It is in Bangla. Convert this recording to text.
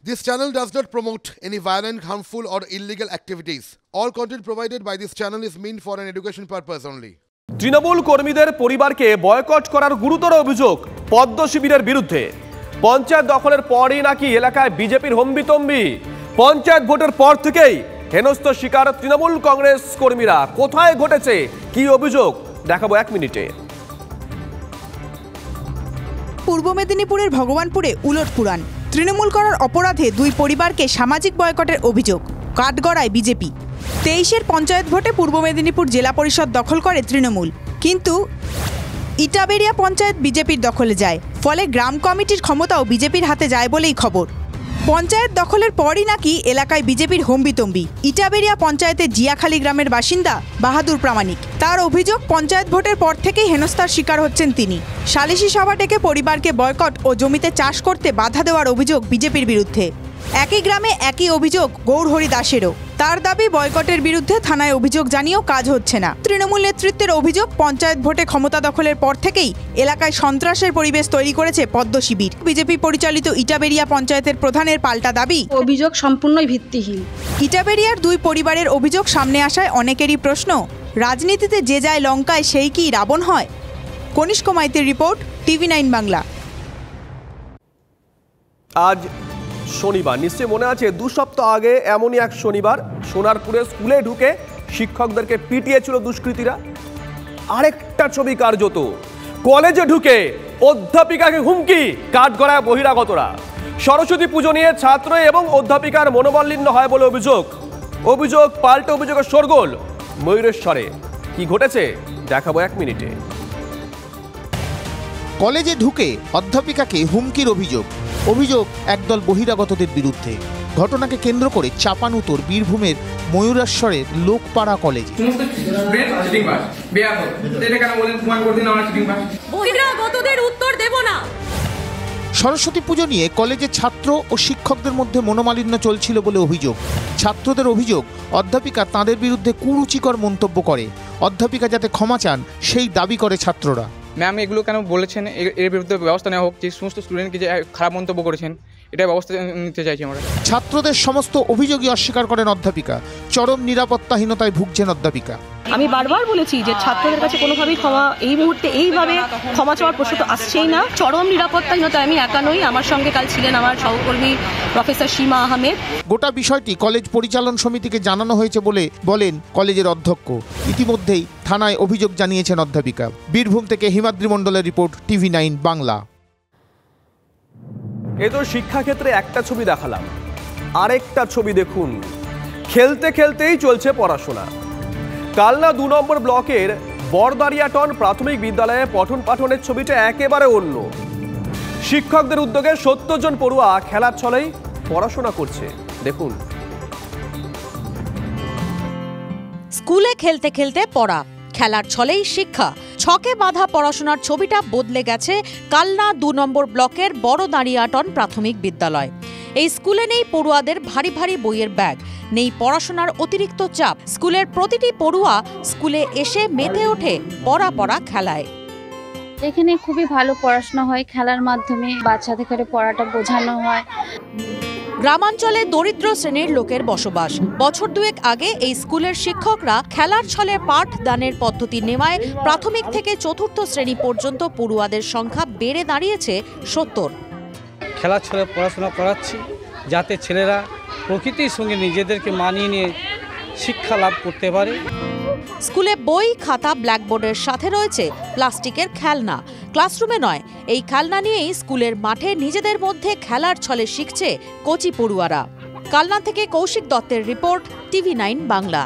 This channel does not promote any violent, harmful or illegal activities. All content provided by this channel is meant for an education purpose only. Trinamool কর্মীদের পরিবারকে বয়কট করার গুরুতর অভিযোগ পদ্ম শিবিরের বিরুদ্ধে। পঞ্চায়েত দখলের পরই নাকি এলাকায় বিজেপির হম্বিতম্বি। পঞ্চায়েত ভোটের পর থেকেই হেনস্থ শিকার তৃণমূল কংগ্রেস কর্মীরা। কোথায় ঘটেছে কি অভিযোগ দেখাবো 1 মিনিটে। পূর্ব মেদিনীপুরের ভগবানপুরে উলট পুরাণ। তৃণমূল করার অপরাধে দুই পরিবারকে সামাজিক বয়কটের অভিযোগ। কাঠগড়ায় বিজেপি। 23-এর পঞ্চায়েত ভোটে পূর্ব মেদিনীপুর জেলা পরিষদ দখল করে তৃণমূল, কিন্তু ইটাবেরিয়া পঞ্চায়েত বিজেপির দখলে যায়। ফলে গ্রাম কমিটির ক্ষমতাও বিজেপির হাতে যায় বলেই খবর। পঞ্চায়েত দখলের পরই নাকি এলাকায় বিজেপির হম্বিতম্বি। ইটাবেরিয়া পঞ্চায়েতের জিয়াখালী গ্রামের বাসিন্দা বাহাদুর প্রামাণিক। তার অভিযোগ, পঞ্চায়েত ভোটের পর থেকেই হেনস্থার শিকার হচ্ছেন তিনি। সালিশি সভা ডেকে পরিবারকে বয়কট ও জমিতে চাষ করতে বাধা দেওয়ার অভিযোগ বিজেপির বিরুদ্ধে। একই গ্রামে একই অভিযোগ গৌরহরি দাসেরও। তার দাবি, বয়কটের বিরুদ্ধে থানায় অভিযোগ জানিয়েও কাজ হচ্ছে না। তৃণমূল নেতৃত্বের অভিযোগ, পঞ্চায়েত ভোটে ক্ষমতা দখলের পর থেকেই এলাকায় সন্ত্রাসের পরিবেশ তৈরি করেছে পদ্ম শিবির। বিজেপি পরিচালিত ইটাবেরিয়া পঞ্চায়েতের প্রধানের পাল্টা দাবি, অভিযোগ সম্পূর্ণই ভিত্তিহীন। ইটাবেরিয়ার দুই পরিবারের অভিযোগ সামনে আসায় অনেকেরই প্রশ্ন, রাজনীতিতে যে যায় লঙ্কায় সেই কি রাবণ হয়? কনিষ্ক মাইতির রিপোর্ট, TV9 বাংলা। আজ শনিবার, নিশ্চয়ই মনে আছে 2 সপ্তাহ আগে এমনই এক শনিবার সোনারপুরে স্কুলে ঢুকে শিক্ষকদেরকে পিটিয়েছিল দুষ্কৃতীরা। আরেকটা ছবি কার্যত, কলেজে ঢুকে অধ্যাপিকাকে হুমকি, কাঠগড়ায় বহিরাগতরা। সরস্বতী পুজো নিয়ে ছাত্র এবং অধ্যাপিকার মনোমালিন্য হয় বলে অভিযোগ পাল্টে অভিযোগের শোরগোল ময়ূরেশ্বরে। কি ঘটেছে দেখাবো 1 মিনিটে। কলেজে ঢুকে অধ্যাপিকাকে হুমকির অভিযোগ একদল বহিরাগতদের বিরুদ্ধে। ঘটনাকে কেন্দ্র করে চাপানুতোর বীরভূমের ময়ূরেশ্বরের লোকপাড়া কলেজে। সরস্বতী পুজো নিয়ে কলেজের ছাত্র ও শিক্ষকদের মধ্যে মনোমালিন্য চলছিল বলে অভিযোগ। ছাত্রদের অভিযোগ, অধ্যাপিকা তাঁদের বিরুদ্ধে কুরুচিকর মন্তব্য করে। অধ্যাপিকা যাতে ক্ষমা চান সেই দাবি করে ছাত্ররা। ম্যাম এগুলো কেন বলেছেন, এর বিরুদ্ধে ব্যবস্থা নেওয়া হোক। যে সমস্ত স্টুডেন্টকে যে খারাপ মন্তব্য করেছেন, এটা ব্যবস্থা নিতে চাইছি আমরা। ছাত্রদের সমস্ত অভিযোগই অস্বীকার করেন অধ্যাপিকা। চরম নিরাপত্তাহীনতায় ভুগছেন অধ্যাপিকা। আমি বারবার বলেছি যে ছাত্রদের কাছে কোনোভাবেই ক্ষমা, এই মুহূর্তে এইভাবে ক্ষমা চাওয়ার প্রশ্ন তো আসছেই না। চরম নিরাপত্তাহীনতায় আমি একা নই, আমার সঙ্গে কাল ছিলেন আমার সহকর্মী প্রফেসর সীমা আহমেদ। গোটা বিষয়টি কলেজ পরিচালন সমিতিকে জানানো হয়েছে বলে বলেন কলেজের অধ্যক্ষ। ইতিমধ্যেই থানায় অভিযোগ জানিয়েছেন অধ্যাপিকা। বীরভূম থেকে হিমাদ্রি মণ্ডলের রিপোর্ট, TV9 বাংলা। এ তো শিক্ষাক্ষেত্রে একটা ছবি দেখালাম, আরেকটা ছবি দেখুন। খেলতে খেলতেই চলছে পড়াশোনা। কালনা 2 নম্বর ব্লকের বড়দারিয়াটন প্রাথমিক বিদ্যালয়ে পঠন পাঠনের ছবিটা একেবারে অন্য। শিক্ষকদের উদ্যোগে 70 জন পড়ুয়া খেলার ছলেই পড়াশোনা করছে, দেখুন। স্কুলে খেলতে খেলতে পড়া, খেলার ছলেই শিক্ষা, ছকে বাঁধা পড়াশোনার ছবিটা বদলে গেছে কালনা 2 নম্বর ব্লকের বড়দারিয়াটন প্রাথমিক বিদ্যালয়। এই স্কুলে নেই পড়ুয়াদের ভারী ভারী বইয়ের ব্যাগ, নেই পড়াশোনার অতিরিক্ত চাপ। স্কুলের প্রতিটি পড়ুয়া স্কুলে এসে মেতে ওঠে পড়া খেলায়। এখানে খুবই ভালো পড়াশোনা হয়, খেলার মাধ্যমে বাচ্চাদের পড়াটা বোঝানো হয়। গ্রামাঞ্চলে দরিদ্র শ্রেণীর লোকের বসবাস। বছর 2 আগে এই স্কুলের শিক্ষকরা খেলার ছলে পাঠ দানের পদ্ধতি নেওয়ায় প্রাথমিক থেকে 4র্থ শ্রেণী পর্যন্ত পড়ুয়াদের সংখ্যা বেড়ে দাঁড়িয়েছে 70। খেলার ছলে পড়াশোনা করাচ্ছি যাতে ছেলেরা প্রকৃতির সঙ্গে নিজেদেরকে মানিয়ে নিয়ে শিক্ষা লাভ করতে পারে। স্কুলে বই, খাতা, ব্ল্যাকবোর্ডের সাথে রয়েছে প্লাস্টিকের খেলনা। ক্লাসরুমে নয়, এই খেলনা নিয়েই স্কুলের মাঠে নিজেদের মধ্যে খেলার ছলে শিখছে কচি পড়ুয়ারা। কালনা থেকে কৌশিক দত্তের রিপোর্ট, TV9 বাংলা।